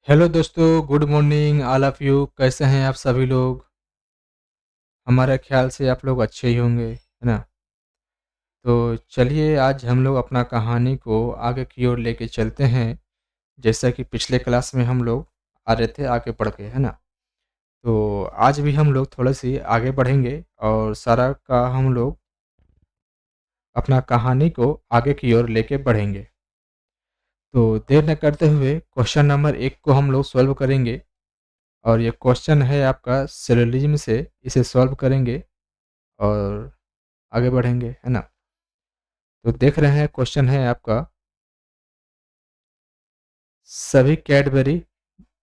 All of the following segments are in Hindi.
हेलो दोस्तों, good morning all of you. कैसे हैं आप सभी लोग? हमारे ख्याल से आप लोग अच्छे ही होंगे, है ना? तो चलिए आज हम लोग अपना कहानी को आगे की ओर लेके चलते हैं। जैसा कि पिछले क्लास में हम लोग आ रहे थे आगे बढ़ के, है ना? तो आज भी हम लोग थोड़ी-सी आगे बढ़ेंगे और सारा का हम लोग अपना कहानी को आगे की ओर लेके बढ़ेंगे। तो देर न करते हुए क्वेश्चन नंबर 1 को हम लोग सॉल्व करेंगे और ये क्वेश्चन है आपका सिलोजिज्म से, इसे सॉल्व करेंगे और आगे बढ़ेंगे, है ना? तो देख रहे हैं क्वेश्चन है आपका, सभी कैडबरी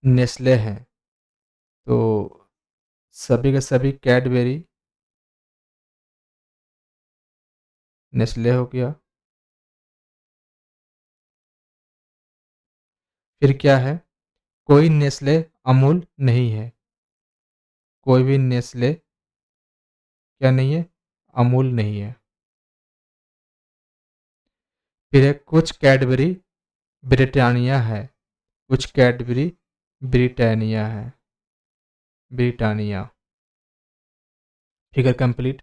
नेस्ले हैं। तो सभी के सभी कैडबरी नेस्ले हो गया। फिर क्या है? कोई नेस्ले अमूल नहीं है। कोई भी नेस्ले क्या नहीं है? अमूल नहीं है। फिर है कुछ कैडबरी ब्रिटानिया है। कुछ कैडबरी ब्रिटानिया है। ब्रिटानिया। Figure complete.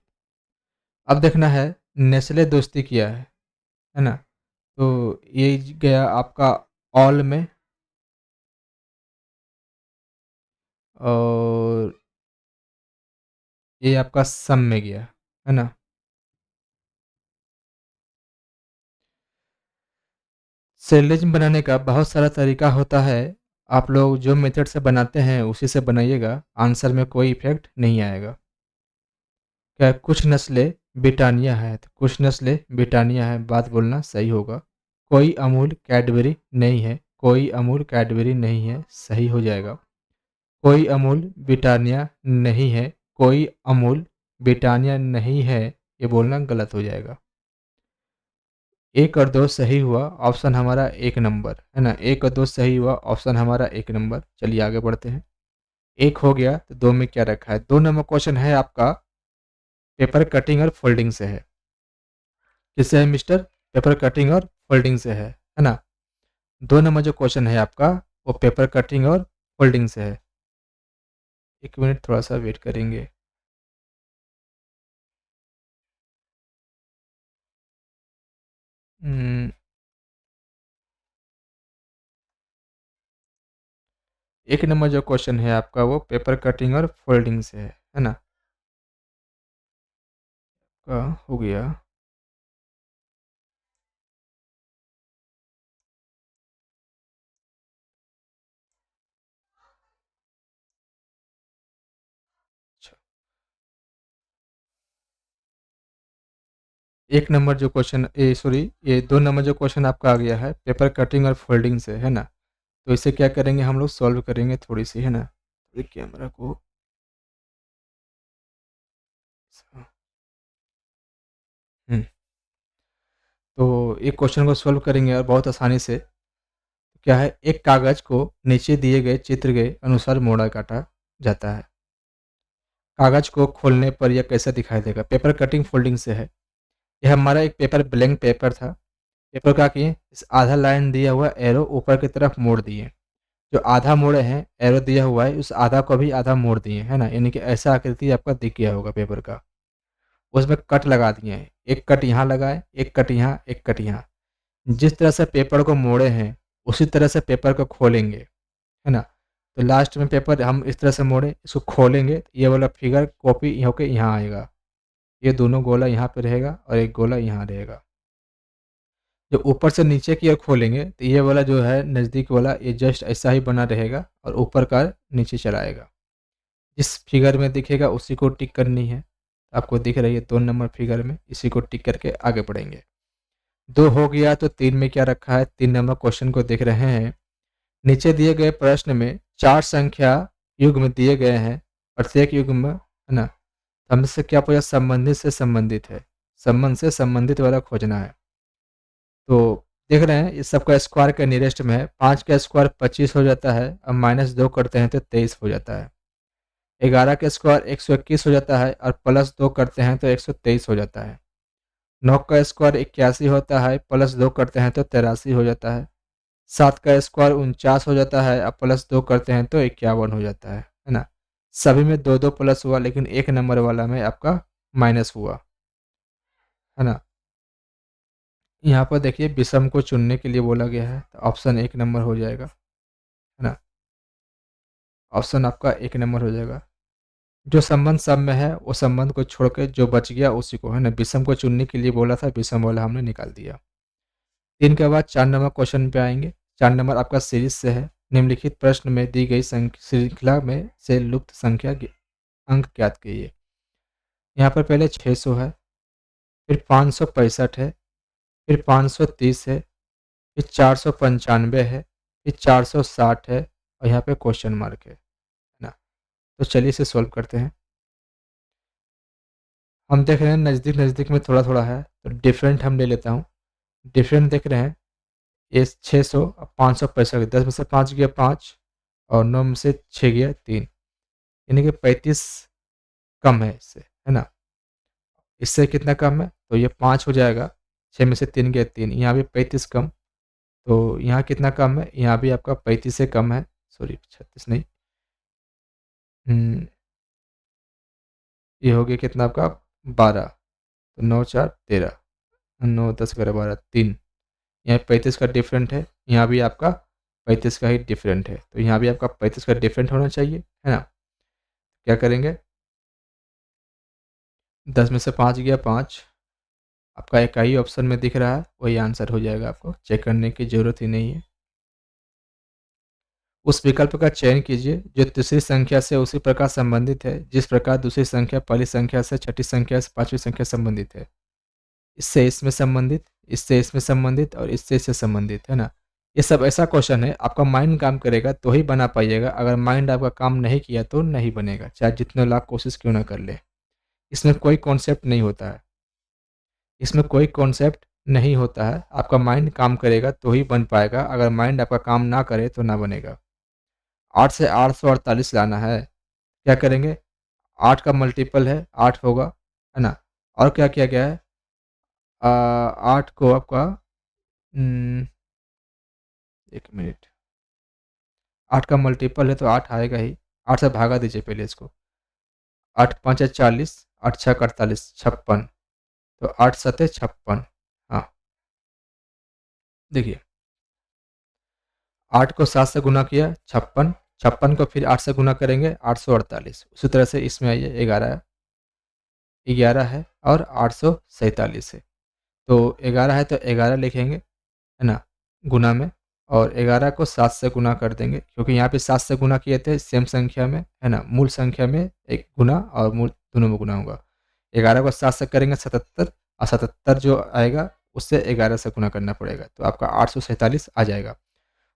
अब देखना है नेस्ले दोस्ती किया है ना? तो ये गया आपका ऑल में और ये आपका सम में गया, है ना? सिलोजिज्म बनाने का बहुत सारा तरीका होता है। आप लोग जो मेथड से बनाते हैं उसी से बनाइएगा, आंसर में कोई इफेक्ट नहीं आएगा। क्या कुछ नस्लें ब्रिटानिया है, तो कुछ नस्लें ब्रिटानिया है, बात बोलना सही होगा। कोई अमूल कैडबरी नहीं है, कोई अमूल कैडबरी नहीं है, सही हो जाएगा। कोई अमूल ब्रिटानिया नहीं है, कोई अमूल ब्रिटानिया नहीं है, ये बोलना गलत हो जाएगा। एक और दो सही हुआ, ऑप्शन हमारा एक नंबर, है ना? एक और दो सही हुआ, ऑप्शन हमारा एक नंबर। चलिए आगे बढ़ते हैं। एक हो गया तो दो में क्या रखा है? 2 नंबर क्वेश्चन है आपका, पेपर कटिंग और फोल्डिंग से है। किससे है मिस्टर? पेपर कटिंग और फोल्डिंग से है ना? 2 नंबर जो क्वेश्चन है आपका वो पेपर कटिंग और फोल्डिंग से है। 1 मिनट थोड़ा सा वेट करेंगे। हम्म, 1 नंबर जो क्वेश्चन है आपका वो पेपर कटिंग और फोल्डिंग से है ना? का हो गया। अच्छा, 1 नंबर जो क्वेश्चन ए सॉरी ये 2 नंबर जो क्वेश्चन आपका आ गया है पेपर कटिंग और फोल्डिंग से, है ना? तो इसे क्या करेंगे हम लोग? सॉल्व करेंगे थोड़ी सी, है ना? कैमरा को हम्म, तो एक क्वेश्चन को सॉल्व करेंगे और बहुत आसानी से। क्या है? एक कागज को नीचे दिए गए चित्र के अनुसार मोड़ा काटा जाता है। कागज को खोलने पर यह कैसा दिखाई देगा? पेपर कटिंग फोल्डिंग से है। यह हमारा एक पेपर ब्लैंक पेपर था। पेपर क्या किए? इस आधा लाइन दिया हुआ एरो ऊपर की तरफ मोड़ दिए। जो आधा मोड़े हैं, एरो दिया हुआ है, उस आधा को भी आधा मोड़ दिए, है ना? यानी कि ऐसा आकृति आपका दिख गया होगा पेपर का। उसमें कट लगा दिए हैं। एक कट यहाँ लगाए, एक कट यहाँ, एक कट यहाँ। जिस तरह से पेपर को मोड़े हैं, उसी तरह से पेपर को खोलेंगे, है ना? तो लास्ट में पेपर हम इस तरह से मोड़े, इसको खोलेंगे, तो ये वाला फिगर कॉपी होके यहाँ आएगा। ये दोनों गोला यहाँ पे रहेगा और एक गोला यहाँ रहेगा। जब ऊपर से नीचे की ओर खोलेंगे तो ये वाला जो है नज़दीक वाला ये जस्ट ऐसा ही बना रहेगा और ऊपर का नीचे चला आएगा। जिस फिगर में दिखेगा उसी को टिक करनी है। आपको दिख रही है 2 नंबर फिगर में, इसी को टिक करके आगे बढ़ेंगे। 2 हो गया तो 3 में क्या रखा है? 3 नंबर क्वेश्चन को देख रहे हैं। नीचे दिए गए प्रश्न में 4 संख्या युग्म दिए गए हैं। प्रत्येक युग्म, है ना? हमसे क्या पूछा? संबंधित से संबंधित है। संबंध से संबंधित वाला खोजना है। तो देख रहे हैं इस सबका स्क्वायर का नियरेस्ट में है। 5 का स्क्वायर 25 हो जाता है। अब -2 करते हैं तो 23 हो जाता है। 11 का स्क्वायर 121 हो जाता है और +2 करते हैं तो 123 हो जाता है। 9 का स्क्वायर 81 होता है, +2 करते हैं तो 83 हो जाता है। 7 का स्क्वायर 49 हो जाता है, अब प्लस 2 करते हैं तो 51 हो जाता है ना? सभी में 2-2 प्लस हुआ, लेकिन 1 नंबर वाला में आपका माइनस हुआ, है ना? यहाँ पर देखिए विषम को चुनने के लिए बोला गया है, तो ऑप्शन 1 नंबर हो जाएगा, है ना? ऑप्शन आपका 1 नंबर हो जाएगा। जो संबंध सब में है, वो संबंध को छोड़ के जो बच गया उसी को, है ना? विषम को चुनने के लिए बोला था, विषम वाला हमने निकाल दिया। 3 के बाद 4 नंबर क्वेश्चन पे आएँगे। 4 नंबर आपका सीरीज़ से है। निम्नलिखित प्रश्न में दी गई श्रृंखला में से लुप्त संख्या अंक ज्ञात कीजिए। यहाँ पर पहले 600 है, फिर 565 है, फिर 530 है, फिर 495 है, फिर 460 है और यहाँ पे क्वेश्चन मार्क है ना? तो चलिए इसे सॉल्व करते हैं। हम देख रहे हैं नज़दीक-नज़दीक में थोड़ा-थोड़ा है, तो डिफरेंट हम ले लेता हूँ। डिफरेंट देख रहे हैं, ये 600 और 565, 10 में से 5 गया 5 और 9 में से 6 गया 3, यानी कि 35 कम है इससे, है ना? इससे कितना कम है? तो ये 5 हो जाएगा, 6 में से 3 गया 3, यहाँ भी 35 कम, तो यहाँ कितना कम है? यहाँ भी आपका 35 से कम है, सॉरी 36 नहीं, ये हो गया कितना आपका 12, तो 9 4 13, 9 10 11 12 3, यहाँ 35 का डिफरेंट है, यहाँ भी आपका 35 का ही डिफरेंट है, तो यहाँ भी आपका 35 का डिफरेंट होना चाहिए, है ना? क्या करेंगे? 10 में से 5 गया 5, आपका इकाई ऑप्शन में दिख रहा है, वही आंसर हो जाएगा, आपको चेक करने की ज़रूरत ही नहीं है। उस विकल्प का चयन कीजिए जो तीसरी संख्या से उसी प्रकार संबंधित है जिस प्रकार दूसरी संख्या पहली संख्या से, छठी संख्या से, पांचवी संख्या संबंधित है। इससे इसमें संबंधित, इससे इसमें संबंधित और इससे इससे संबंधित, है ना? ये सब ऐसा क्वेश्चन है, आपका माइंड काम करेगा तो ही बना पाइएगा, अगर माइंड आपका काम नहीं किया तो नहीं बनेगा, चाहे जितने लाख कोशिश क्यों ना कर ले। इसमें कोई कॉन्सेप्ट नहीं होता है, इसमें कोई कॉन्सेप्ट नहीं होता है, आपका माइंड काम करेगा तो ही बन पाएगा, अगर माइंड आपका काम ना करे तो ना बनेगा। 8 से 848 लाना है, क्या करेंगे? 8 का मल्टीपल है 8 होगा, है ना? और क्या किया गया है? 8 को आपका 1 मिनट, 8 का मल्टीपल है तो 8 आएगा ही, 8 से भागा दीजिए पहले इसको। 8 5 40, 8 6 48, 56, तो 8 7 56। हाँ, देखिए 8 को 7 से गुना किया 56, 56 को फिर 8 से गुना करेंगे 848, उसी तरह से इसमें आइए 11 है और 847 है। तो 11 है तो 11 लिखेंगे, है ना? गुना में, और 11 को 7 से गुना कर देंगे क्योंकि यहाँ पे 7 से गुना किए थे सेम संख्या में, है ना? मूल संख्या में एक गुना और मूल दोनों में गुना होगा। 11 को 7 से करेंगे 77 और 77 जो आएगा उससे 11 से गुना करना पड़ेगा, तो आपका 847 आ जाएगा।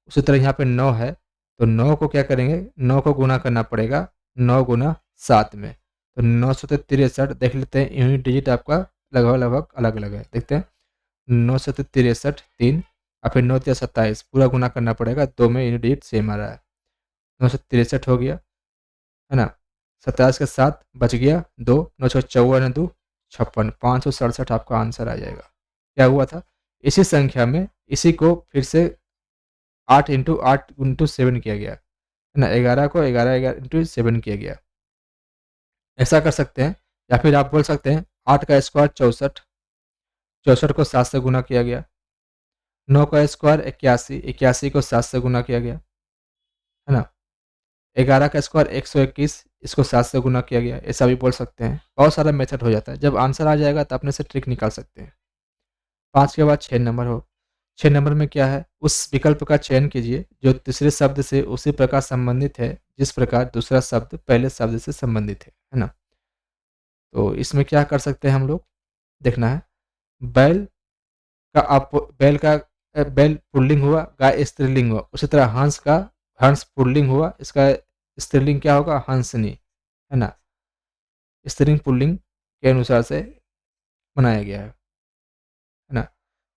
उसी तरह यहाँ पे 9 है, तो 9 को क्या करेंगे? 9 को गुना करना पड़ेगा 9 गुना 7 में, तो 9 सौ 63 देख लेते हैं, यूनिट डिजिट आपका लगभग अलग-अलग है। देखते हैं 9 सौ 63 3 और फिर 9 तिया 27 पूरा गुना करना पड़ेगा, 2 में यूनिट डिजिट सेम आ रहा है। 963 हो गया, है ना? 27 के साथ बच गया 2, 9 छः 54 2 56, 567 आपका आंसर आ जाएगा। क्या हुआ था? इसी संख्या में इसी को फिर से 8 इंटू 8 इंटू 7 किया गया, है ना? 11 को 11 इंटू 7 किया गया। ऐसा कर सकते हैं या फिर आप बोल सकते हैं 8 का स्क्वायर 64, 64 को 7 से गुना किया गया। 9 का स्क्वायर 81, 81 को 7 से गुना किया गया, है ना? 11 का स्क्वायर 121, इसको 7 से गुना किया गया, ऐसा भी बोल सकते हैं। बहुत सारा मेथड हो जाता है, जब आंसर आ जाएगा तो अपने से ट्रिक निकाल सकते हैं। 5 के बाद 6 नंबर हो, 6 नंबर में क्या है? उस विकल्प का चयन कीजिए जो तीसरे शब्द से उसी प्रकार संबंधित है जिस प्रकार दूसरा शब्द पहले शब्द से संबंधित है ना? तो इसमें क्या कर सकते हैं हम लोग? देखना है, बैल का बैल का बैल पुल्लिंग हुआ, गाय स्त्रीलिंग हुआ। उसी तरह हंस का हंस पुल्लिंग हुआ, इसका स्त्रीलिंग क्या होगा? हंसनी, है ना? स्त्रीलिंग पुल्लिंग के अनुसार से बनाया गया है ना?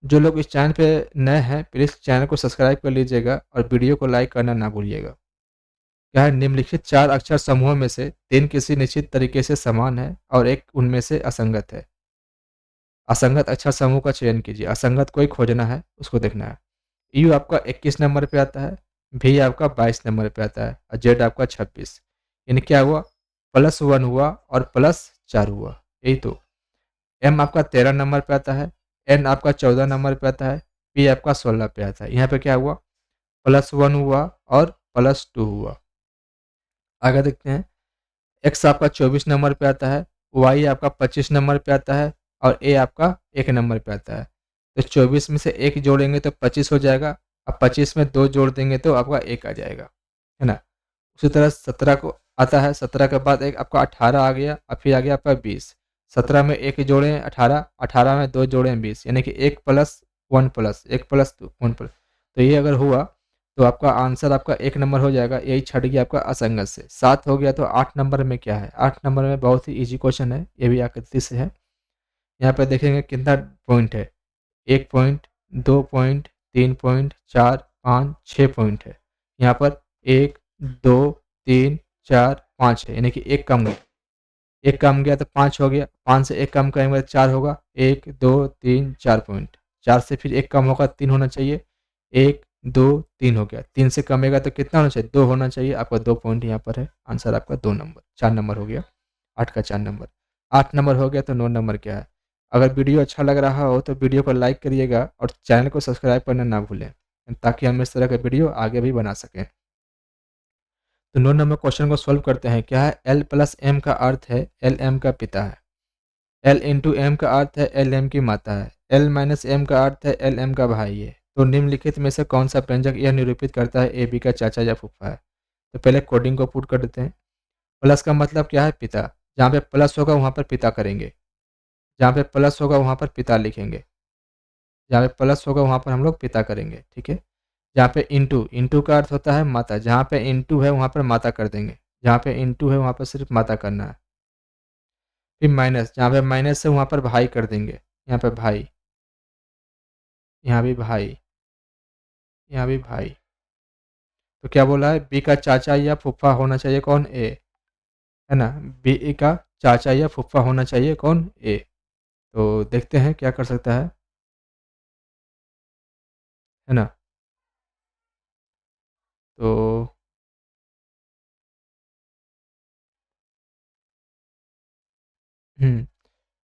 जो लोग इस चैनल पे नए हैं, प्लीज़ चैनल को सब्सक्राइब कर लीजिएगा और वीडियो को लाइक करना ना भूलिएगा। क्या है? निम्नलिखित 4 अक्षर समूहों में से 3 किसी निश्चित तरीके से समान है और एक उनमें से असंगत है। असंगत अक्षर समूह का चयन कीजिए, असंगत को ही खोजना है, उसको देखना है। यू आपका 21 नंबर पे आता है, भी आपका 22 नंबर पे आता है और जेड आपका 26। यानी क्या हुआ, +1 हुआ और +4 हुआ, यही तो। एम आपका 13 नंबर पे आता है, एन आपका 14 नंबर पे आता है, पी आपका 16 पे आता है। यहाँ पे क्या हुआ, +1 हुआ और +2 हुआ। आगे देखते हैं, एक्स आपका 24 नंबर पे आता है, वाई आपका 25 नंबर पे आता है और ए आपका 1 नंबर पे आता है। तो 24 में से 1 जोड़ेंगे तो 25 हो जाएगा, अब 25 में 2 जोड़ देंगे तो आपका 1 आ जाएगा, है ना? उसी तरह 17 को आता है, 17 के बाद एक आपका 18 आ गया और फिर आ गया आपका 20। 17 में 1 जोड़ें 18, 18 में 2 जोड़ें 20, यानी कि 1 प्लस 1 प्लस 1 प्लस 2 1 प्लस। तो ये अगर हुआ तो आपका आंसर आपका 1 नंबर हो जाएगा, यही छट गया आपका असंगत से। 7 हो गया तो 8 नंबर में क्या है? 8 नंबर में बहुत ही ईज़ी क्वेश्चन है, ये भी आकृति से है। यहाँ पे देखेंगे कितना पॉइंट है, 1 पॉइंट, 2 पॉइंट, 3 पॉइंट, 4, 5, 6 पॉइंट है। यहाँ पर 1, 2, 3, 4, 5 है, यानी कि 1 कम गया। 1 कम गया तो 5 हो गया, 5 से 1 कम करेंगे तो 4 होगा। 1, 2, 3, 4 पॉइंट। 4 से फिर 1 कम होगा, 3 होना चाहिए। 1, 2, 3 हो गया। 3 से कमेगा तो कितना होना चाहिए? 2 होना चाहिए। आपका 2 पॉइंट यहाँ पर है। आंसर आपका 2 नंबर, 4 नंबर हो गया। 8 का 4 नंबर। 8 नंबर हो गया तो 9 नंबर क्या है? अगर वीडियो अच्छा लग रहा हो तो वीडियो को लाइक करिएगा और चैनल को सब्सक्राइब करना ना भूलें, ताकि हम इस तरह के वीडियो आगे भी बना सकें। तो 9 नंबर क्वेश्चन को सॉल्व करते हैं। क्या है? एल प्लस एम का अर्थ है एल एम का पिता है। एल इंटू एम का अर्थ है एल एम की माता है। एल माइनस एम का अर्थ है एल एम का भाई है। तो निम्नलिखित में से कौन सा व्यंजक यह निरूपित करता है ए बी का चाचा या फूफा है? तो पहले कोडिंग को पुट कर देते हैं। प्लस का मतलब क्या है? पिता। जहाँ पे प्लस होगा वहाँ पर पिता करेंगे, जहाँ पे प्लस होगा वहाँ पर पिता लिखेंगे, जहाँ पे प्लस होगा वहाँ पर हम लोग पिता करेंगे, ठीक है। जहाँ पे इंटू, इंटू का अर्थ होता है माता, जहाँ पे इंटू है वहाँ पर माता कर देंगे, जहाँ पे इंटू है वहाँ पर सिर्फ माता करना है। फिर माइनस, जहाँ पे माइनस है वहाँ पर भाई कर देंगे, यहाँ पे भाई, यहाँ भी भाई, यहाँ भी भाई। तो क्या बोला है? बी का चाचा या फूफा होना चाहिए कौन? ए, है ना? बी का चाचा या फूफा होना चाहिए कौन? ए। तो देखते हैं क्या कर सकता है ना? तो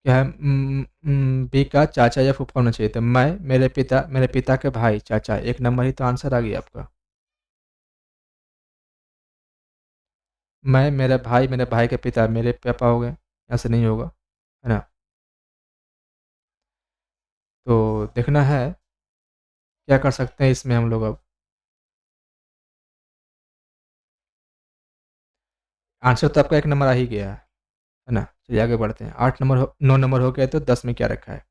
क्या है? बी का चाचा या फूफा होना चाहिए, तो मैं, मेरे पिता के भाई, चाचा, 1 नंबर ही तो आंसर आ गया आपका। मैं, मेरे भाई के पिता, मेरे पापा हो गए, ऐसे नहीं होगा, है ना? तो देखना है क्या कर सकते हैं इसमें हम लोग अब। आंसर तो आपका 1 नंबर आ ही गया है ना? चलिए आगे बढ़ते हैं। 8 नंबर हो 9 नंबर हो गया, तो 10 में क्या रखा है?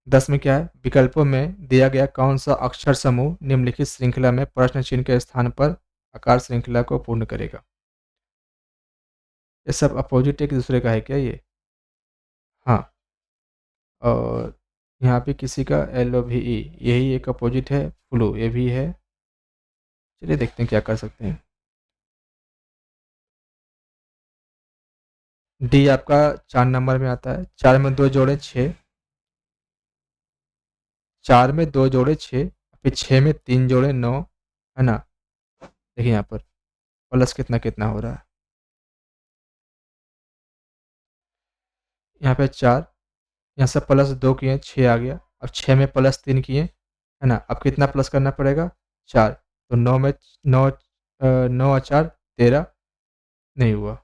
10 में क्या है? विकल्पों में दिया गया कौन-सा अक्षर समूह निम्नलिखित श्रृंखला में प्रश्न चिन्ह के स्थान पर आकार श्रृंखला को पूर्ण करेगा? ये सब अपोजिट एक दूसरे का है क्या ये? हाँ, और यहाँ पे किसी का LOVE, यही एक अपोजिट है, फ्लू ये भी है। चलिए देखते हैं क्या कर सकते हैं। डी आपका 4 नंबर में आता है। 4 में 2 जोड़े 6, 4 में 2 जोड़े 6, फिर 6 में 3 जोड़े 9, है ना? देखिए यहाँ पर प्लस कितना-कितना हो रहा है। यहाँ पे 4, यहाँ से प्लस 2 किए 6 आ गया। अब 6 में प्लस 3 किए, है ना? अब कितना प्लस करना पड़ेगा? 4। तो 9 में 9 और 4 13, नहीं हुआ,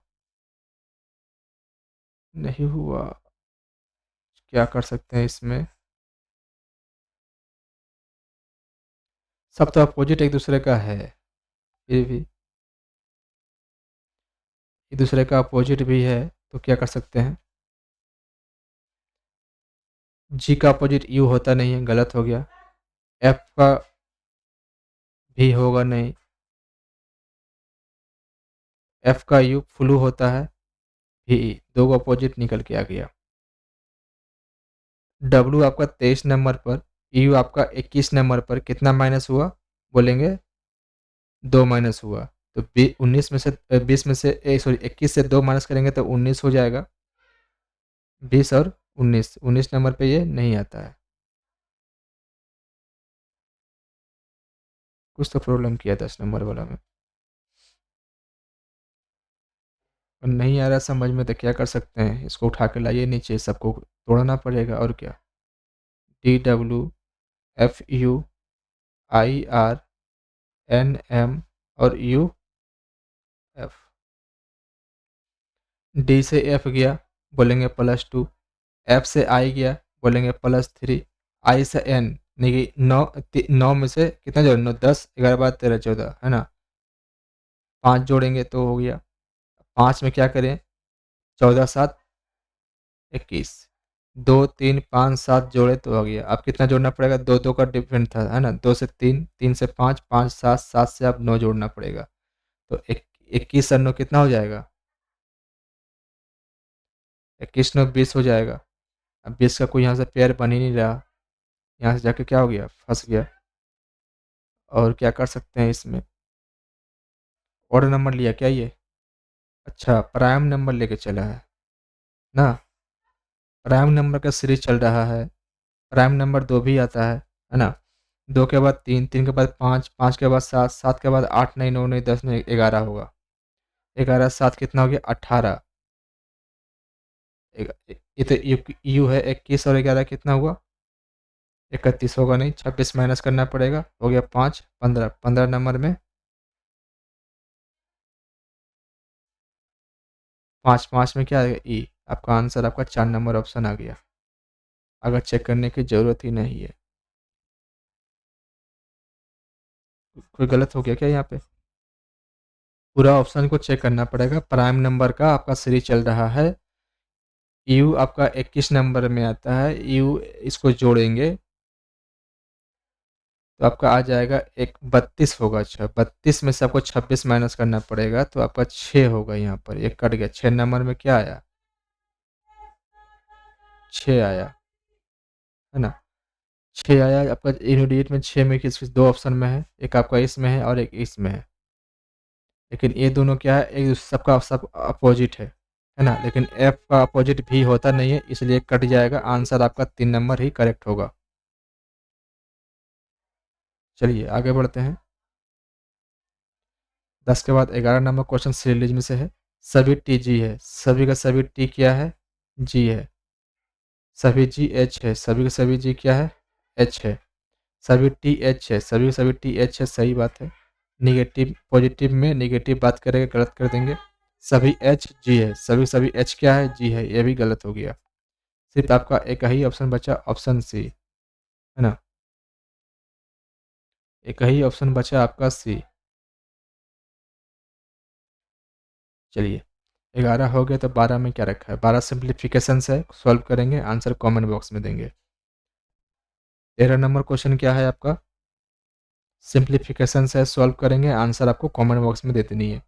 नहीं हुआ। क्या कर सकते हैं इसमें? सब तो अपोजिट एक दूसरे का है, फिर भी एक दूसरे का अपोजिट भी है, तो क्या कर सकते हैं? जी का अपोजिट यू होता नहीं है, गलत हो गया। एफ का भी होगा नहीं, एफ का यू फ्लू होता है, भी दो का अपोजिट निकल के आ गया। डब्लू आपका 23 नंबर पर, यू आपका 21 नंबर पर कितना माइनस हुआ? बोलेंगे 2 माइनस हुआ। तो 19 में से 20 में से सॉरी 21 से 2 माइनस करेंगे तो 19 हो जाएगा। 20 और 19, 19 नंबर पे ये नहीं आता है। कुछ तो प्रॉब्लम किया 10 नंबर वाला में। और नहीं आ रहा समझ में तो क्या कर सकते हैं, इसको उठा के लाइए नीचे, सबको तोड़ना पड़ेगा और क्या। DWFUIRNM और UF। डी से एफ गया, बोलेंगे +2। एफ से आई गया, बोलेंगे +3। आई से एन, देखिए 9 में से कितना जोड़, 9 10 11 12 13 14 है ना, 5 जोड़ेंगे तो हो गया। 5 में क्या करें, 14 7 21, 2 3 5 7 जोड़े तो हो गया। अब कितना जोड़ना पड़ेगा, 2 2 का डिफरेंट था है ना, 2 से 3, 3 से 5, 5 7, 7 से अब 9 जोड़ना पड़ेगा। तो 21 और 9 कितना हो जाएगा, 21 9 20 हो जाएगा। अब 20 का कोई यहाँ से पेयर बन ही नहीं रहा, यहाँ से जाके क्या हो गया, फंस गया। और क्या कर सकते हैं इसमें, ऑड नंबर लिया क्या ये, अच्छा प्राइम नंबर लेके चला है ना। प्राइम नंबर का सीरीज चल रहा है, प्राइम नंबर 2 भी आता है ना। 2 के बाद 3, 3 के बाद 5, 5 के बाद 7, 7 के बाद 8 नहीं 9 नहीं 10 नहीं 11 होगा। 11 7 कितना हो गया, 18। ये तो यू है 21 और 11 कितना हुआ, 31 होगा नहीं, 26 माइनस करना पड़ेगा, हो गया 5 15, 15 नंबर में 5, 5 में क्या आएगा ई। आपका आंसर आपका 4 नंबर ऑप्शन आ गया, अगर चेक करने की ज़रूरत ही नहीं है। कोई गलत हो गया क्या यहाँ पे, पूरा ऑप्शन को चेक करना पड़ेगा। प्राइम नंबर का आपका सीरीज चल रहा है, यू आपका 21 नंबर में आता है, यू इसको जोड़ेंगे तो आपका आ जाएगा एक 32 होगा। अच्छा 32 में से आपको 26 माइनस करना पड़ेगा तो आपका 6 होगा, यहाँ पर एक कट गया। 6 नंबर में क्या आया, 6 आया है ना, 6 आया आपका। इमीडिएट में 6 में किस दो ऑप्शन में है, एक आपका इसमें है और एक इसमें है, लेकिन ये दोनों क्या है, एक सबका सब अपोजिट है ना, लेकिन एफ का अपोजिट भी होता नहीं है, इसलिए कट जाएगा। आंसर आपका 3 नंबर ही करेक्ट होगा। चलिए आगे बढ़ते हैं। 10 के बाद 11 नंबर क्वेश्चन सीरीज में से है। सभी टी जी है, सभी का सभी टी क्या है, जी है। सभी जी एच है, सभी का सभी जी क्या है, एच है। सभी टी एच है, सभी का सभी टी एच है, सही बात है। निगेटिव पॉजिटिव में निगेटिव बात करेंगे, गलत कर देंगे। सभी एच जी है, सभी सभी एच क्या है, जी है, ये भी गलत हो गया। सिर्फ आपका एक ही ऑप्शन बचा, ऑप्शन सी है ना, एक ही ऑप्शन बचा आपका सी। चलिए 11 हो गया तो 12 में क्या रखा है, 12 सिंप्लीफिकेशन है, सॉल्व करेंगे, आंसर कमेंट बॉक्स में देंगे। 13 नंबर क्वेश्चन क्या है आपका, सिंप्लीफिकेशन है, सॉल्व करेंगे, आंसर आपको कमेंट बॉक्स में दे देनी है।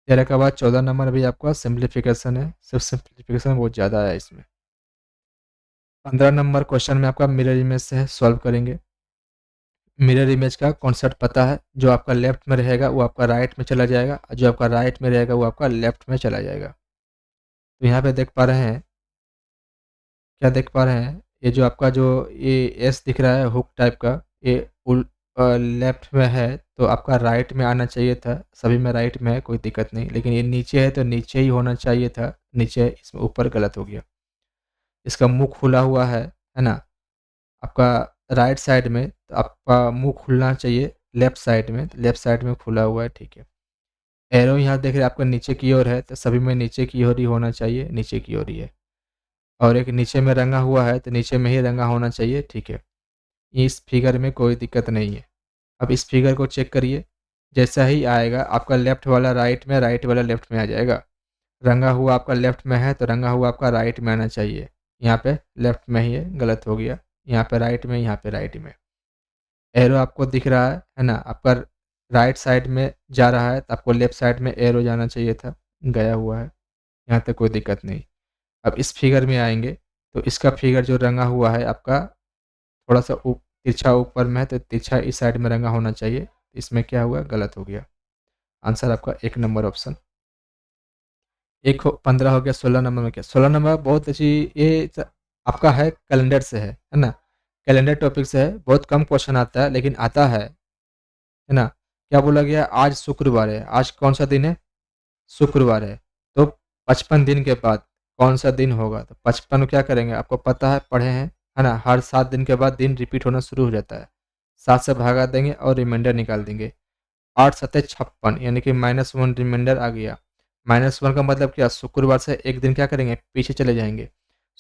13 के बाद 14 नंबर भी आपका सिंप्लीफिकेशन है, सिर्फ सिंप्लीफिकेशन बहुत ज़्यादा है इसमें। 15 नंबर क्वेश्चन में आपका मिरर इमेज से है, सॉल्व करेंगे। मिरर इमेज का कॉन्सेप्ट पता है, जो आपका लेफ्ट में रहेगा वो आपका राइट में चला जाएगा, और जो आपका राइट में रहेगा वो आपका लेफ्ट में चला जाएगा। तो यहाँ पे देख पा रहे हैं, क्या देख पा रहे हैं, ये जो आपका जो ये एस दिख रहा है हुक टाइप का, ये लेफ्ट में है तो आपका राइट में आना चाहिए था। सभी में राइट में है, कोई दिक्कत नहीं, लेकिन ये नीचे है तो नीचे ही होना चाहिए था, नीचे है, इसमें ऊपर गलत हो गया। इसका मुंह खुला हुआ है ना, आपका राइट साइड में, तो आपका मुंह खुलना चाहिए लेफ्ट साइड में, लेफ्ट साइड में खुला हुआ है, ठीक है। एरो यहाँ देख रहे हैं आपका नीचे की ओर है, तो सभी में नीचे की ओर ही होना चाहिए, नीचे की ओर ही है। और एक नीचे में रंगा हुआ है तो नीचे में ही रंगा होना चाहिए, ठीक है। इस फिगर में कोई दिक्कत नहीं है। अब इस फिगर को चेक करिए, जैसा ही आएगा आपका लेफ्ट वाला राइट में, राइट वाला लेफ्ट में आ जाएगा। रंगा हुआ आपका लेफ्ट में है तो रंगा हुआ आपका राइट में आना चाहिए, यहाँ पे लेफ्ट में ही है, गलत हो गया। यहाँ पे राइट में, यहाँ पे राइट में। एरो आपको दिख रहा है ना, आपका राइट साइड में जा रहा है तो आपको लेफ्ट साइड में एरो जाना चाहिए था, गया हुआ है, यहाँ तक कोई दिक्कत नहीं। अब इस फिगर में आएंगे तो इसका फिगर जो रंगा हुआ है आपका थोड़ा सा तिरछा ऊपर में है, तो तिरछा इस साइड में रंगा होना चाहिए, इसमें क्या हुआ, गलत हो गया। आंसर आपका 1 नंबर ऑप्शन। एक 15 हो गया। 16 नंबर में क्या, 16 नंबर बहुत अच्छी, ये आपका है कैलेंडर से है ना, कैलेंडर टॉपिक से है, बहुत कम क्वेश्चन आता है लेकिन आता है है ना? क्या बोला गया? आज शुक्रवार है। आज कौन-सा दिन है? शुक्रवार है। तो 55 दिन के बाद कौन-सा दिन होगा? तो 55 को क्या करेंगे? आपको पता है, पढ़े हैं, है ना? हर 7 दिन के बाद दिन रिपीट होना शुरू हो जाता है। 7 से भगा देंगे और रिमाइंडर निकाल देंगे। 8 सत्ते 56 यानी कि -1 रिमाइंडर आ गया। -1 का मतलब क्या? शुक्रवार से 1 दिन क्या करेंगे? पीछे चले जाएँगे।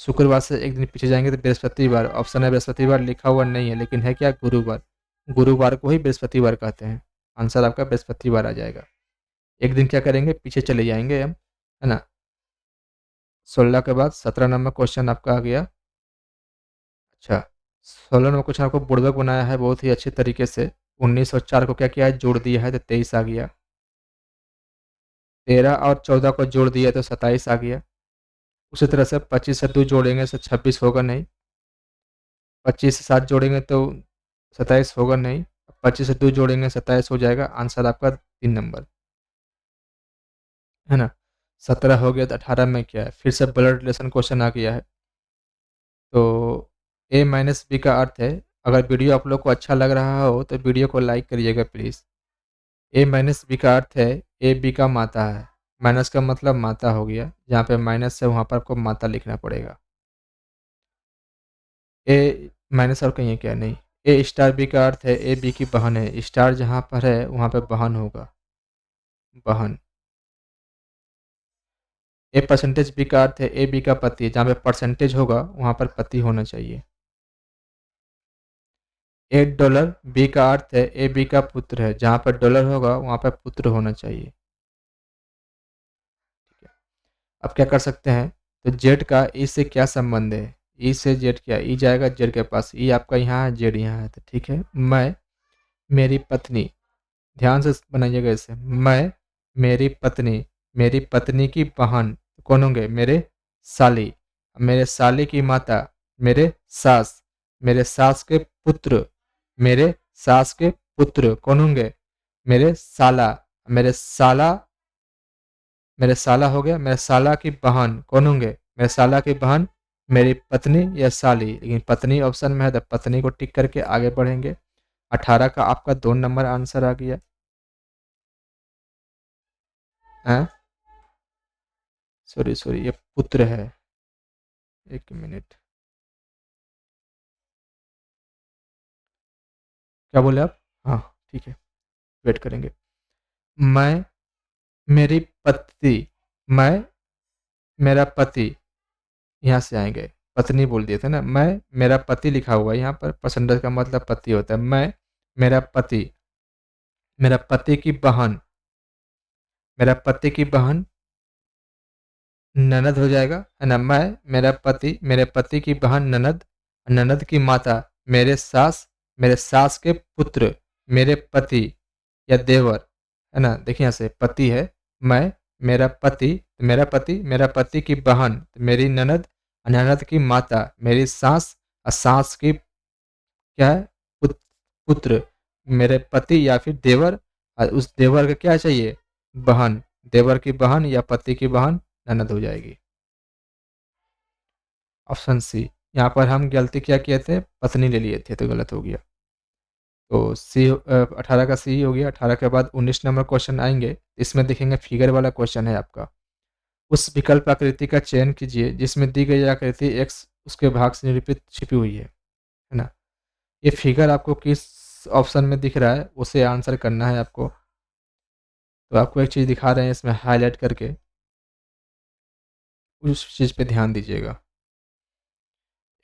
शुक्रवार से 1 दिन पीछे जाएँगे तो बृहस्पतिवार, ऑप्शन है बृहस्पतिवार, लिखा हुआ नहीं है, लेकिन है क्या? गुरुवार। गुरुवार को ही बृहस्पतिवार कहते हैं। आंसर आपका बृहस्पतिवार आ जाएगा। 1 दिन क्या करेंगे? पीछे चले जाएँगे हम, है ना? 16 के बाद 17 नंबर क्वेश्चन आपका आ गया। अच्छा, 16 नंबर क्वेश्चन आपको बुड़बक बनाया है बहुत ही अच्छे तरीके से। 19 और 4 को क्या किया है? जोड़ दिया है तो 23 आ गया। 13 और 14 को जोड़ दिया तो 27 आ गया। उसी तरह से 25 से 2 जोड़ेंगे तो 26 होगा नहीं। 25 से 7 जोड़ेंगे तो 27 होगा नहीं। 25 से 2 जोड़ेंगे 27 हो जाएगा। आंसर आपका 3 नंबर, है ना? 17 हो गया तो 18 में क्या है? फिर से ब्लड रिलेशन क्वेश्चन आ गया है। तो ए माइनस बी का अर्थ है, अगर वीडियो आप लोग को अच्छा लग रहा हो तो वीडियो को लाइक करिएगा प्लीज़। ए माइनस बी का अर्थ है ए बी का माता है। माइनस का मतलब माता हो गया। जहाँ पे माइनस है वहाँ पर आपको माता लिखना पड़ेगा। ए माइनस और कहीं है क्या? नहीं। ए स्टार बी का अर्थ है ए बी की बहन है। स्टार जहाँ पर है वहाँ पे बहन होगा, बहन। ए परसेंटेज बी का अर्थ है ए बी का पति। जहाँ पे परसेंटेज होगा वहाँ पर पति होना चाहिए। $8 बी का अर्थ है ए बी का पुत्र है। जहाँ पर डॉलर होगा वहाँ पर पुत्र होना चाहिए। ठीक है। अब क्या कर सकते हैं? तो जेड का ई से क्या संबंध है? ई से जेड क्या? ई जाएगा जेड के पास। ई आपका यहाँ है, जेड यहाँ है। तो ठीक है। मैं, मेरी पत्नी, ध्यान से बनाइएगा इसे। मैं, मेरी पत्नी की बहन कौन होंगे? मेरे साली। मेरे साली की माता मेरे सास। मेरे सास के पुत्र, मेरे सास के पुत्र कौन होंगे? मेरे साला। मेरे साला, मेरे साला हो गया। मेरे साला की बहन कौन होंगे? मेरे साला की बहन मेरी पत्नी या साली। लेकिन पत्नी ऑप्शन में है तो पत्नी को टिक करके आगे बढ़ेंगे। 18 का आपका 2 नंबर आंसर आ गया। हैं? सॉरी सॉरी, ये पुत्र है। 1 मिनट, क्या बोले आप? हाँ, ठीक है, वेट करेंगे। मैं, मेरी पत्नी, मैं, मेरा पति, यहाँ से आएँगे। पत्नी बोल दिए थे ना, मैं, मेरा पति लिखा हुआ है यहाँ पर, परसेंटेज का मतलब पति होता है। मैं, मेरा पति, मेरा पति की बहन, मेरा पति की बहन ननद हो जाएगा, है ना? मैं, मेरे पति की बहन ननद, ननद की माता मेरे सास के पुत्र, मेरे पति या देवर, है ना? देखिए यहाँ से पति है, मैं, मेरा पति की बहन, मेरी ननद, ननद की माता, मेरी सास और सास की क्या है? पुत्र, मेरे पति या फिर देवर, और उस देवर का क्या चाहिए? बहन। देवर की बहन या पति की बहन ननद हो जाएगी। Option C. यहाँ पर हम गलती क्या किए थे? पत्नी ले लिए थे तो गलत हो गया। तो सी 18 का सी हो गया। 18 के बाद 19 नंबर क्वेश्चन आएँगे। इसमें देखेंगे फिगर वाला क्वेश्चन है आपका। उस विकल्प आकृति का चयन कीजिए जिसमें दी गई आकृति एक्स उसके भाग से निरूपित छिपी हुई है ना? ये फिगर आपको किस ऑप्शन में दिख रहा है उसे आंसर करना है आपको। तो आपको एक चीज़ दिखा रहे हैं इसमें हाइलाइट करके, उस चीज़ पे ध्यान दीजिएगा।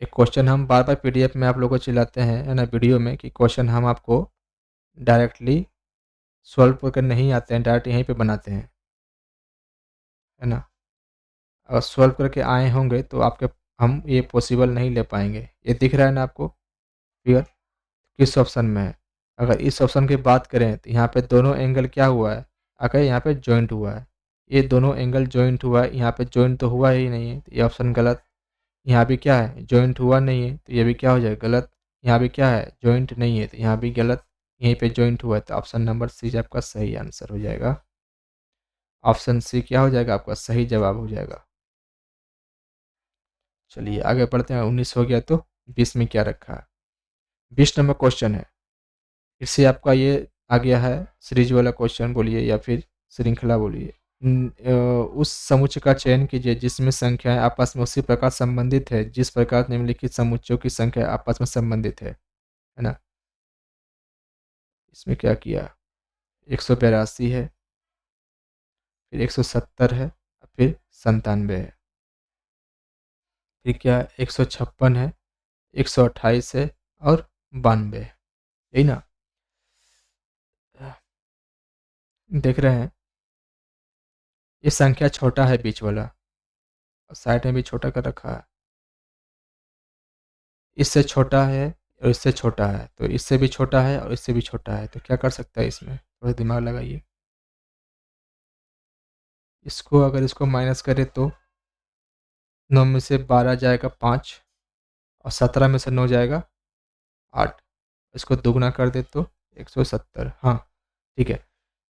एक क्वेश्चन हम बार-बार पीडीएफ में आप लोगों को चिल्लाते हैं, है ना, वीडियो में, कि क्वेश्चन हम आपको डायरेक्टली सॉल्व करके नहीं आते हैं, डायरेक्ट यहीं पे बनाते हैं, है ना? अगर सॉल्व करके आए होंगे तो आपके हम ये पॉसिबल नहीं ले पाएँगे। ये दिख रहा है ना आपको फिगर? किस ऑप्शन में है? अगर इस ऑप्शन की बात करें तो यहाँ पे दोनों एंगल क्या हुआ है? आके यहाँ पे जॉइंट हुआ है। ये दोनों एंगल जॉइंट हुआ है, यहाँ पे जॉइंट तो हुआ ही नहीं है, तो ये ऑप्शन गलत। यहाँ भी क्या है? जॉइंट हुआ नहीं है, तो ये भी क्या हो जाएगा? गलत। यहाँ भी क्या है? जॉइंट नहीं है, तो यहाँ भी गलत। यहीं पे जॉइंट हुआ है, तो ऑप्शन नंबर सी आपका सही आंसर हो जाएगा। ऑप्शन सी क्या हो जाएगा? आपका सही जवाब हो जाएगा। चलिए आगे बढ़ते हैं। 19 हो गया तो 20 में क्या रखा है? 20 नंबर क्वेश्चन है। फिर से आपका ये आ गया है सीरीज वाला क्वेश्चन बोलिए या फिर श्रृंखला बोलिए। उस समुच्चय का चयन कीजिए जिसमें संख्याएं आपस में उसी प्रकार संबंधित है जिस प्रकार निम्नलिखित समुच्चयों की संख्या आपस में संबंधित है ना। इसमें क्या किया, 182 है, फिर 170 है, फिर 97 है, फिर क्या 156 है, 128 है और 92 है, यही ना। देख रहे हैं ये संख्या छोटा है बीच वाला और साइड में भी छोटा कर रखा है, इससे छोटा है और इससे छोटा है, तो इससे भी छोटा है और इससे भी छोटा है, तो क्या कर सकता है इसमें, थोड़ा दिमाग लगाइए। इसको अगर इसको माइनस करें तो 9 में से 12 जाएगा 5 और 17 में से 9 जाएगा 8। इसको दुगना कर दे तो 170। हाँ ठीक है,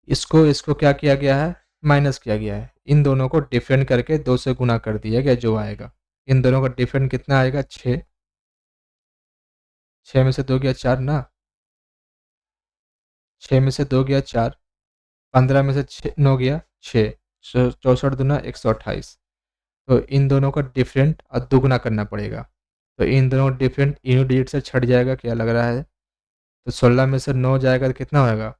इसको इसको क्या किया गया है, माइनस किया गया है। इन दोनों को डिफरेंट करके 2 से गुना कर दिया गया, जो आएगा इन दोनों का डिफरेंट कितना आएगा, 6। 6 में से 2 गया 4 ना, 6 में से 2 गया 4, 15 में से 9 गया 6, 64 दूना 128। तो इन दोनों का डिफरेंट और दुगना करना पड़ेगा, तो इन दोनों का डिफरेंट इन्हीं डिजिट से छट जाएगा, क्या लग रहा है। तो 16 में से 9 जाएगा तो कितना होएगा,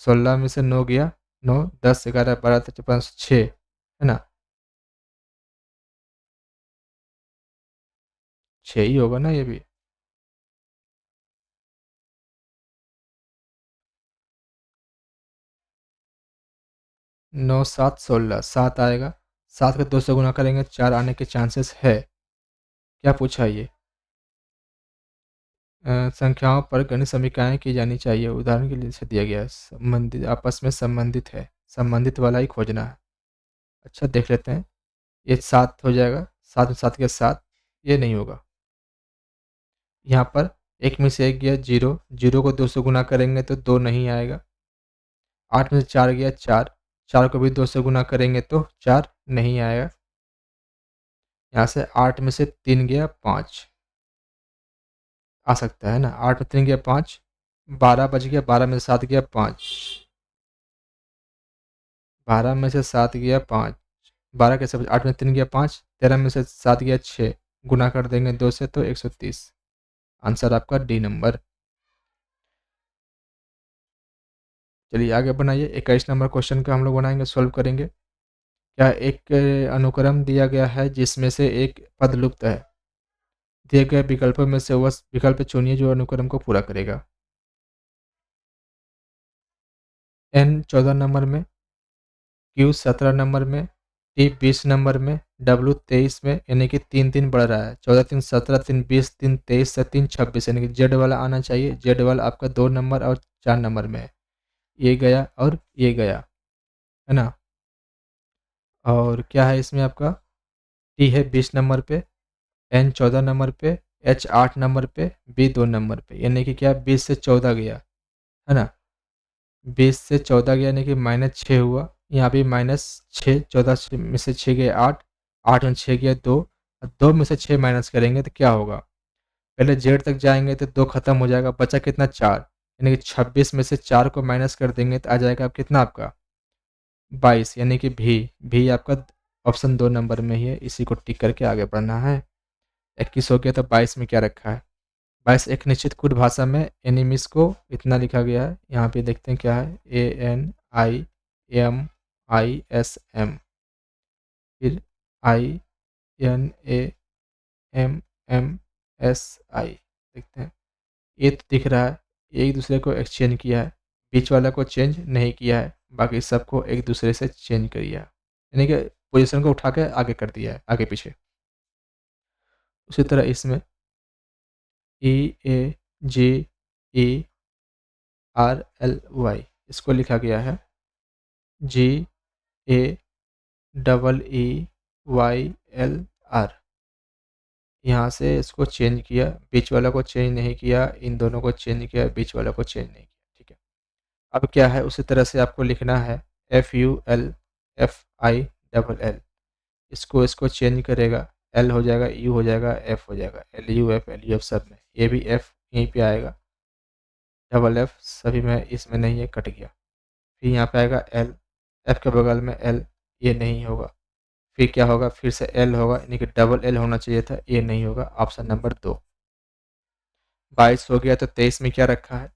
16 में से 9 गया 9, 10 11 12 13 15 6 है ना, 6 ही होगा ना ये भी। 9 7 16, 7 आएगा, 7 को 2 से गुना करेंगे 4 आने के चांसेस है। क्या पूछा ये, संख्याओं पर गणित समीकरणाएं की जानी चाहिए, उदाहरण के लिए से दिया गया है संबंधित, आपस में संबंधित है, संबंधित वाला ही खोजना है। अच्छा देख लेते हैं, ये 7 हो जाएगा, 7 में 7 के 7, ये नहीं होगा। यहाँ पर 1 में से 1 गया 0, 0 को 2 से गुना करेंगे तो 2 नहीं आएगा। 8 में से 4 गया 4, 4 को भी 2 से गुना करेंगे तो 4 नहीं आएगा। यहाँ से 8 में से 3 गया 5, आ सकता है ना, 8 में 3 गया 5, 12 बच गया, 12 में से 7 गया 5, 12 में से 7 गया 5, 12 कैसे बचा, 8 में 3 गया 5, 13 में से 7 गया 6, गुना कर देंगे 2 से तो 130। आंसर आपका डी नंबर। चलिए आगे बनाइए, 21 नंबर क्वेश्चन का हम लोग बनाएंगे, सॉल्व करेंगे। क्या एक अनुक्रम दिया गया है जिसमें से एक पद लुप्त है, दिए गए विकल्पों में से वह विकल्प चुनिए जो अनुक्रम को पूरा करेगा। एन 14 नंबर में, क्यू 17 नंबर में, टी 20 नंबर में, डब्ल्यू 23 में, यानी कि 3 बढ़ रहा है, 14 3 17 3 20 3 23 से 3 26, यानी कि जेड वाला आना चाहिए। जेड वाला आपका 2 नंबर और 4 नंबर में है, ये गया और ये गया, है ना। और क्या है इसमें आपका, टी है 20 नंबर पे, एन 14 नंबर पे, एच 8 नंबर पे, बी 2 नंबर पे, यानी कि क्या 20 से 14 गया, है ना। 20 से 14 गया यानी कि -6 हुआ, यहाँ भी -6, 14 में से 6 गया 8, 8 में 6 गया 2, और 2 में से 6 माइनस करेंगे तो क्या होगा, पहले जेड तक जाएंगे तो 2 खत्म हो जाएगा, बचा कितना 4, यानी कि 26 में से 4 को माइनस कर देंगे तो आ जाएगा अब कितना आपका 22, यानी कि भी आपका ऑप्शन 2 नंबर में ही है, इसी को टिक करके आगे बढ़ना है। 21 हो गया तो 22 में क्या रखा है, 22 एक निश्चित कुट भाषा में एनिमिस को इतना लिखा गया है, यहाँ पे देखते हैं क्या है, ANIMISM, फिर INAMMSI, देखते हैं ये तो दिख रहा है, एक दूसरे को एक्सचेंज किया है, बीच वाला को चेंज नहीं किया है, बाकी सबको एक दूसरे से चेंज किया, यानी कि पोजीशन को उठा के आगे कर दिया है, आगे पीछे। उसी तरह इसमें EAGERLY, इसको लिखा गया है GAEEYLR, यहाँ से इसको चेंज किया, बीच वाला को चेंज नहीं किया, इन दोनों को चेंज किया, बीच वाला को चेंज नहीं किया, ठीक है। अब क्या है, उसी तरह से आपको लिखना है FULFILL, इसको इसको चेंज करेगा, L हो जाएगा, U हो जाएगा, F हो जाएगा, LUF LUF सब में, ये भी F यहीं पे आएगा, डबल एफ सभी में इसमें नहीं है, कट गया। फिर यहाँ पे आएगा एल, एफ के बगल में एल, ये नहीं होगा। फिर क्या होगा, फिर से एल होगा, यानी कि डबल एल होना चाहिए था, ये नहीं होगा। Option number 2। 22 हो गया, तो 23 में क्या रखा है,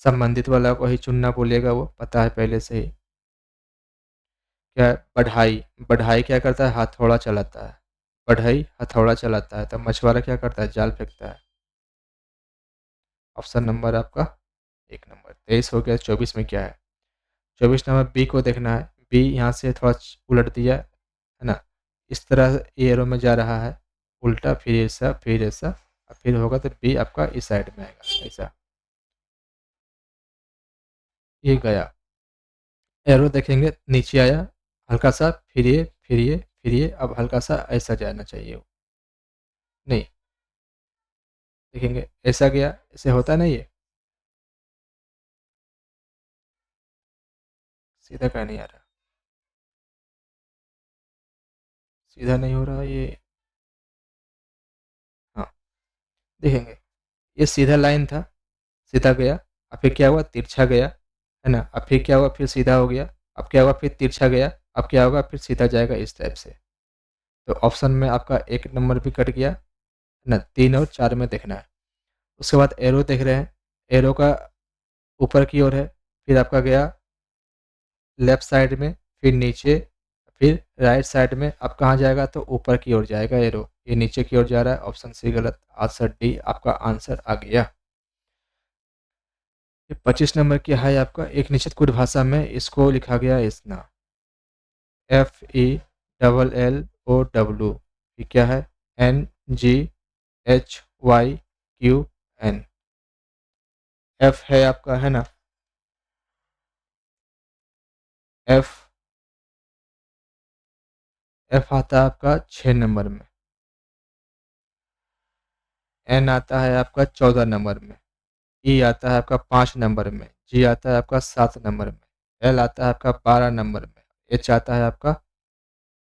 संबंधित वाला को ही चुनना बोलेगा, वो पता है पहले से ही। क्या है, बढ़ाई। बढ़ाई क्या करता है, हथौड़ा चलाता है। बढ़ई हथौड़ा चलाता है, तो मछुआरा क्या करता है, जाल फेंकता है। ऑप्शन नंबर आपका 1 नंबर। 23 हो गया। 24 में क्या है, 24 नंबर बी को देखना है। बी यहाँ से थोड़ा उलट दिया है ना, इस तरह ये एरो में जा रहा है, उल्टा, फिर ऐसा, फिर ऐसा, और फिर होगा तो बी आपका इस साइड में आएगा, ऐसा। ये गया, एरो देखेंगे नीचे आया हल्का सा, फिर ये, फिर ये, फिर ये, अब हल्का सा ऐसा जाना चाहिए वो। नहीं, देखेंगे ऐसा गया, ऐसे होता नहीं है, सीधा क्या नहीं आ रहा, सीधा नहीं हो रहा ये। हाँ, देखेंगे ये सीधा लाइन था, सीधा गया, अब फिर क्या हुआ, तिरछा गया, है ना, अब फिर क्या हुआ, फिर सीधा हो गया, अब क्या हुआ, फिर तिरछा गया, अब क्या होगा, फिर सीधा जाएगा इस टाइप से। तो ऑप्शन में आपका 1 नंबर भी कट गया, है ना। 3 और 4 में देखना है। उसके बाद एरो देख रहे हैं, एरो का ऊपर की ओर है, फिर आपका गया लेफ्ट साइड में, फिर नीचे, फिर राइट साइड में। अब कहाँ जाएगा, तो ऊपर की ओर जाएगा एरो, ये नीचे की ओर जा रहा है। ऑप्शन सी गलत, आंसर डी आपका आंसर आ गया। 25 नंबर क्या है आपका, एक निश्चित कुट भाषा में इसको लिखा गया इसना, FELLOW, ये क्या है, NGHYQN। एफ है आपका, है ना, एफ, एफ आता है आपका 6 नंबर में, एन आता है आपका 14 नंबर में, ई आता है आपका 5 नंबर में, जी आता है आपका 7 नंबर में, एल आता है आपका 12 नंबर में, एच आता है आपका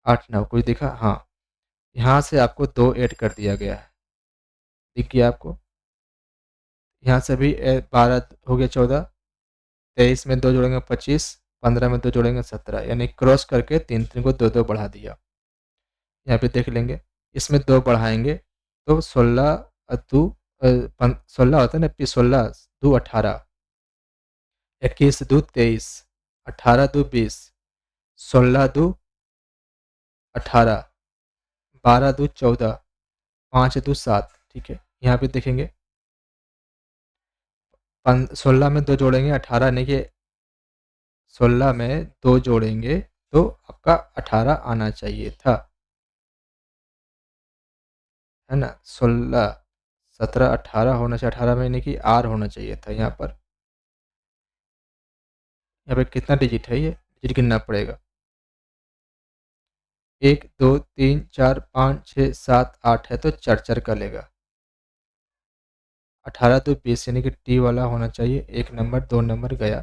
8 नंबर। कुछ दिखा, हाँ, यहाँ से आपको 2 ऐड कर दिया गया है, दिख गया आपको। यहाँ से भी 12 हो गया, 14, 23 में 2 जोड़ेंगे 25, 15 में 2 जोड़ेंगे 17, यानी क्रॉस करके 3 को 2 2 बढ़ा दिया। यहाँ पे देख लेंगे, इसमें 2 बढ़ाएंगे तो 16 दो 16 होता है ना, 16 दो 18, 21 दो 23, 18 दो 20, 16 दो 18, 12 दो 14, 5 दो 7। ठीक है, यहाँ पे देखेंगे 16 में 2 जोड़ेंगे 18, यानी कि 16 में 2 जोड़ेंगे तो आपका 18 आना चाहिए था, है ना। 16, 17, 18 होना चाहिए, 18 में यानी कि आर होना चाहिए था यहाँ पर। यहाँ पे कितना डिजिट है, ये डिजिट गिनना पड़ेगा, 1 2 3 4 5 6 7 8 है, तो 4 4 का लेगा। 18 दो 20, यानी कि टी वाला होना चाहिए, 1 नंबर, 2 नंबर गया।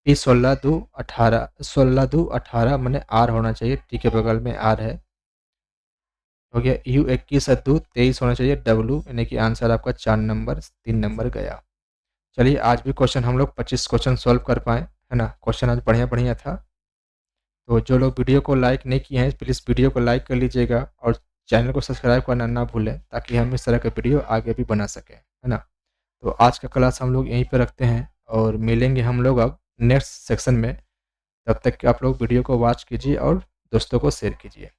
पी 16 दो 18, 16 दो 18 मैंने आर होना चाहिए, टी के बगल में आर है, हो गया। यू 21 दो 23 होना चाहिए, डब्लू, यानी कि आंसर आपका 4 नंबर, 3 नंबर गया। चलिए, आज भी क्वेश्चन हम लोग 25 क्वेश्चन सॉल्व कर पाए, है ना। क्वेश्चन आज बढ़िया बढ़िया था। तो जो लोग वीडियो को लाइक नहीं किए हैं, प्लीज़ वीडियो को लाइक कर लीजिएगा, और चैनल को सब्सक्राइब करना ना भूलें, ताकि हम इस तरह के वीडियो आगे भी बना सकें, है ना। तो आज का क्लास हम लोग यहीं पे रखते हैं, और मिलेंगे हम लोग अब नेक्स्ट सेक्शन में। तब तक आप लोग वीडियो को वॉच कीजिए और दोस्तों को शेयर कीजिए।